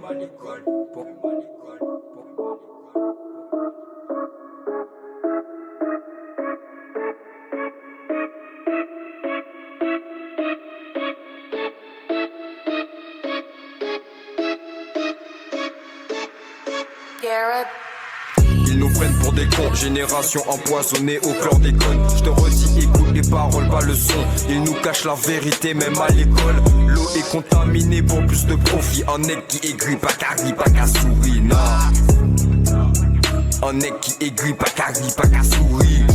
Ils nous prennent pour des cons, génération empoisonnée au chlordécone. Je te redis, écoute les paroles, pas le son. Ils nous cachent la vérité, même à l'école. L'eau est contaminée pour plus de profit. Un nec qui aigrit, pas qu'à rire, pas qu'à sourire, non. Un nec qui aigrit, pas qu'à rire, pas qu'à sourire.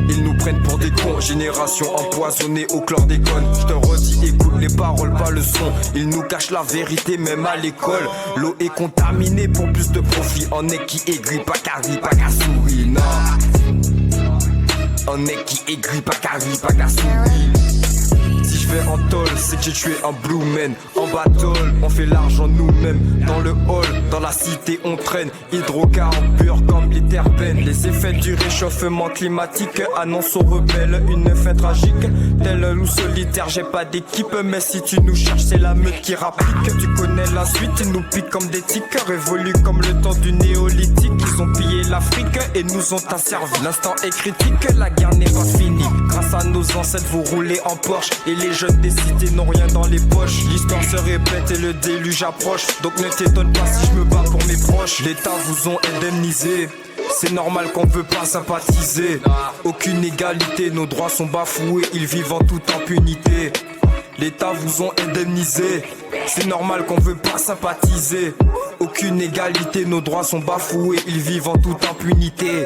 Ils nous prennent pour des cons, génération empoisonnée au chlordécone. Je te redis, écoute les paroles, pas le son. Ils nous cachent la vérité, même à l'école. L'eau est contaminée pour plus de profit. Un nec qui aigrit, pas qu'à rire, pas qu'à sourire, non. Un nec qui aigrit, pas qu'à rire, pas qu'à sourire. Si je vais en tôle, c'est que j'ai tué un blue man. En battle, on fait l'argent nous-mêmes. Dans le hall, dans la cité, on traîne. Hydrocarbures comme les terpènes. Les effets du réchauffement climatique annoncent aux rebelles une fin tragique. Tel loup solitaire, j'ai pas d'équipe. Mais si tu nous cherches, c'est la meute qui rapplique. Tu connais la suite, ils nous piquent comme des tiques. Révolus comme le temps du néolithique. Ils ont pillé l'Afrique et nous ont asservi. L'instant est critique, la guerre n'est pas finie. Grâce à nos ancêtres, vous roulez en Porsche. Et les jeunes des cités n'ont rien dans les poches. L'histoire se répète et le déluge approche. Donc ne t'étonne pas si je me bats pour mes proches. L'État vous ont indemnisé. C'est normal qu'on veut pas sympathiser. Aucune égalité, nos droits sont bafoués. Ils vivent en toute impunité. L'État vous ont indemnisé. C'est normal qu'on veut pas sympathiser. Aucune égalité, nos droits sont bafoués. Ils vivent en toute impunité.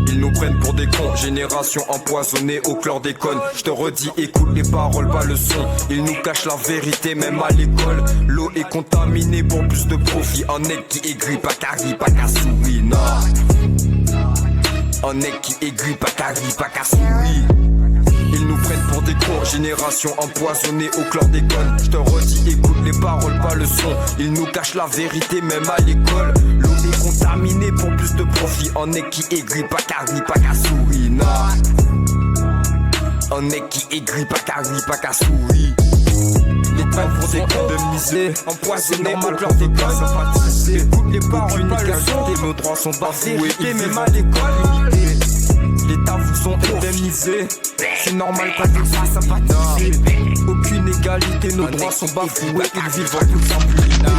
Ils nous prennent pour des cons, génération empoisonnée au chlordécone. Je te redis, écoute les paroles, pas le son. Ils nous cachent la vérité, même à l'école. L'eau est contaminée pour plus de profit. Un nec qui aigrit, pas qu'à rire, pas qu'à sourire, non. Un nec qui aigrit, pas qu'à rire, pas qu'à sourire. Ils nous prennent pour des cons, génération empoisonnée au chlordécone. Je te redis, écoute les paroles, pas le son. Ils nous cachent la vérité, même à l'école. L'eau est contaminée pour plus de profit. Un nec qui aigrit, pas qu'à rire, pas qu'à sourire, non. Un nec qui aigrit, pas qu'à rire, pas qu'à sourire. Les prennent pour des cons indemnisés, empoisonnés au chlordécone. Sympathisés, écoute les paroles, pas le son. Nos droits sont bafoués, même à l'école. L'État vous ont indemnisé. C'est normal pas de ça sympathiser. Aucune égalité, nos droits sont bafoués. Ils vivent en toute impunité.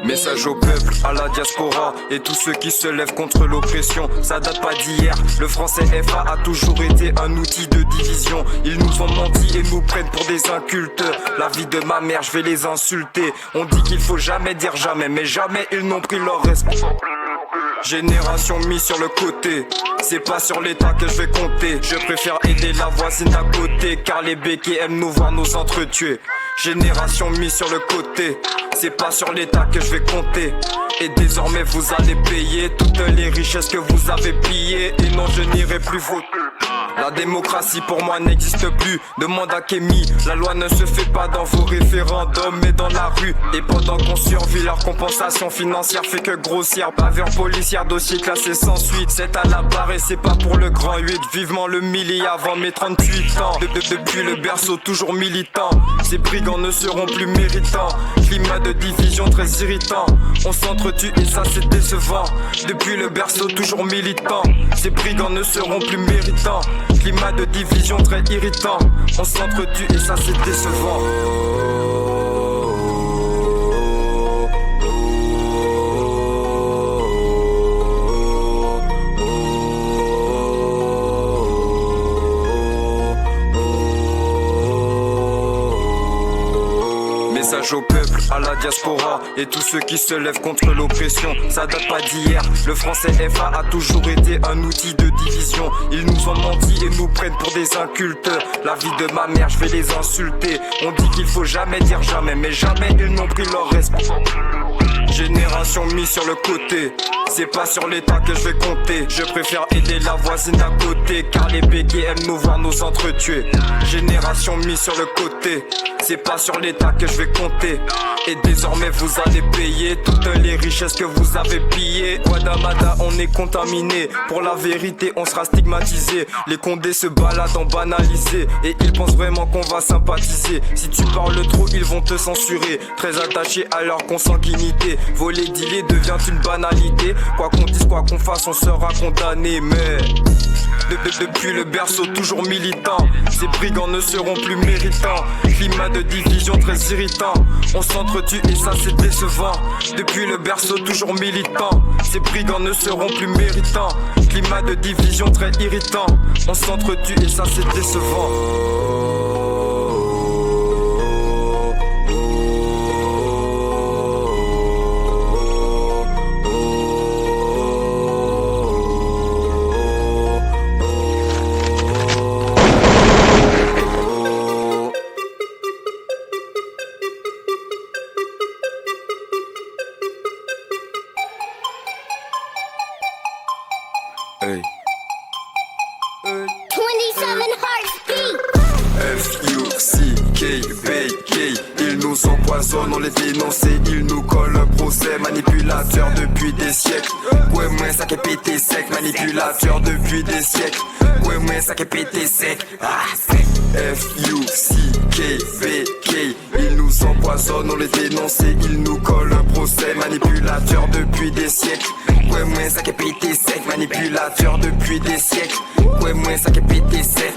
Message au peuple, à la diaspora et tous ceux qui se lèvent contre l'oppression. Ça date pas d'hier, le français FA a toujours été un outil de division. Ils nous ont menti et nous prennent pour des incultes. La vie de ma mère, je vais les insulter. On dit qu'il faut jamais dire jamais, mais jamais ils n'ont pris leur responsabilité. Génération mise sur le côté, c'est pas sur l'état que je vais compter. Je préfère aider la voisine d'à côté, car les béquets aiment nous voir nous entretuer. Génération mise sur le côté, c'est pas sur l'état que je vais compter. Et désormais vous allez payer toutes les richesses que vous avez pillées. Et non, je n'irai plus voter. La démocratie pour moi n'existe plus. Demande à Kémy, la loi ne se fait pas dans vos référendums mais dans la rue. Et pendant qu'on survit, leur compensation financière fait que grossière. Bavure policière, dossier classé sans suite. C'est à la barre et c'est pas pour le grand 8. Vivement le milli avant mes 38 ans. Depuis le berceau toujours militant. Ces brigands ne seront plus méritants. Climat de division très irritant. On s'entretue et ça c'est décevant. Depuis le berceau toujours militant. Ces brigands ne seront plus méritants. Climat de division très irritant. On s'entretue et ça c'est décevant. Message au peuple, à la diaspora et tous ceux qui se lèvent contre l'oppression. Ça date pas d'hier, le français FA a toujours été un outil de division. Ils nous ont menti et nous prennent pour des incultes. La vie de ma mère, je vais les insulter. On dit qu'il faut jamais dire jamais, mais jamais ils n'ont pris leur respect. Génération mise sur le côté, c'est pas sur l'état que je vais compter. Je préfère aider la voisine à côté, car les bégués aiment nous voir nous entretuer. Génération mise sur le côté, c'est pas sur l'état que je vais compter. Et désormais vous allez payer toutes les richesses que vous avez pillées. Guadamada, on est contaminé, pour la vérité on sera stigmatisé. Les condés se baladent en banalisé, et ils pensent vraiment qu'on va sympathiser. Si tu parles trop ils vont te censurer, très attachés à leur consanguinité. Voler, dealer devient une banalité. Quoi qu'on dise, quoi qu'on fasse, on sera condamné. Mais depuis le berceau, toujours militant, ces brigands ne seront plus méritants. Climat de division très irritant, on s'entretue et ça c'est décevant. Depuis le berceau, toujours militant, ces brigands ne seront plus méritants. Climat de division très irritant, on s'entretue et ça c'est décevant. Hey. 27 Heartbeat. F-U-C-K-B-K. Ils nous empoisonnent, on les dénonce et ils nous collent un procès. Manipulateur depuis des siècles. Ouais, moi ça qui est pété sec. Manipulateur depuis des siècles. Ouais, moi ça qui est pété sec. F-U-C-K-B-K. Ils nous empoisonnent, on les dénonce et ils nous collent un procès. Manipulateur depuis des siècles. Ouais, moi ça qui est pété sec. Manipulateur depuis des siècles. Ouais, moi ça qui est pété sec.